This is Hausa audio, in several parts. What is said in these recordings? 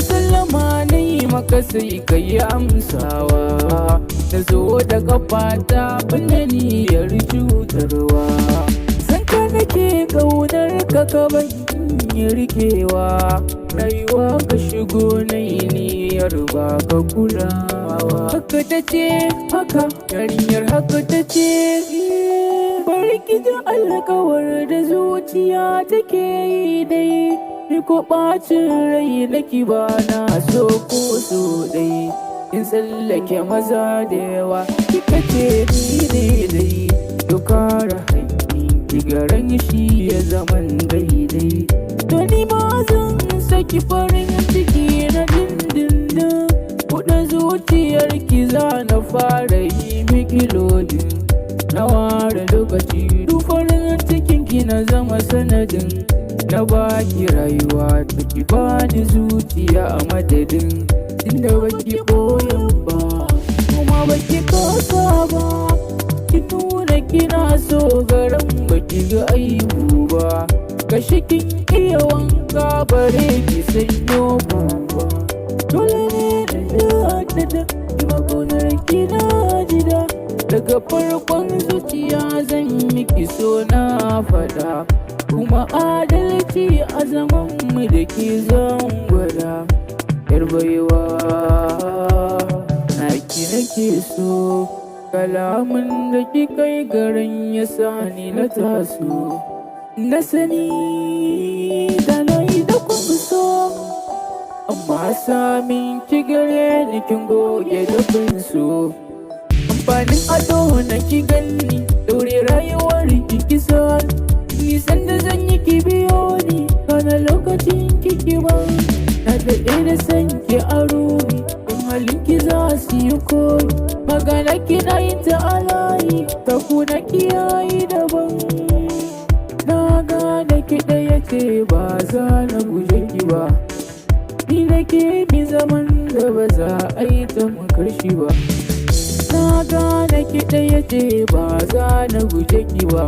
Sallama na yi maka sai ka yi amsawa. Na zo da kafata banda niyyar cutarwa. San ka nake ƙaunar ka ban yi rikewa. Rayuwa ka shigo na yi niyyar ba ka kulawa. Haka ta ce haka, yarinyar haka ta ce. Bari ki ji alkawar da zuciya take yi dai. Ni ko ɓacin rai nake ba na so ko so dai. In tsallake maza da yawa kika ce ni ne dai. Dokara haƙƙin kigaran shi ya zaman daidai. To ni ma zan saki farin ciki na dindindin. Kuɗin zuciyar ki za na fara yi miki lodin. Na ware lokaci duk farin cikin ki na zama sanadin. Na baki rayuwa ta ki bani zuciya a madadin. Inda baki koyan ba kuma baki kasa ba. Ki nuna kina so garan baki ga aibu ba. Gashi kin iya wanka bare ki sanyo ba. Dole ne da ki makonar ki na jida. Daga farkon zuciya zan miki so na fada. Kuma adalci a zaman mu da ke zan gwada. Yar baiwa naki nake so. Kalamin da kika yi garin ya sani na taso. Na sani da na yi da kuma so. Amma samin ki gare ni kin goge da so. Amfanin ado na ki ganni daure rayuwar ki sani. Nisan da zan yi ki biyo ni kana lokacin kiki ba. Na daɗe da san ki aro ni don halin ki za su yi koyi. Magana ki na yin ta alayi ta kuna kiyayi daban. Na gane ki ɗaya ce ba za na guje ki ba. Ni da ke mi zaman da ba za a yi ta makarshi ba. Na gane ki ɗaya ce ba za na guje ki ba.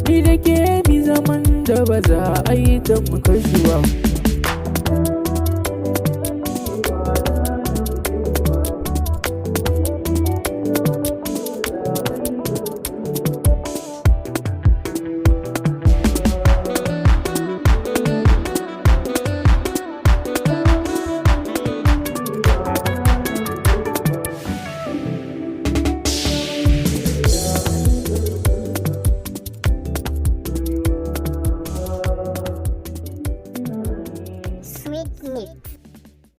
Ni da ke bi zaman da ba za a yi ta makarshi ba.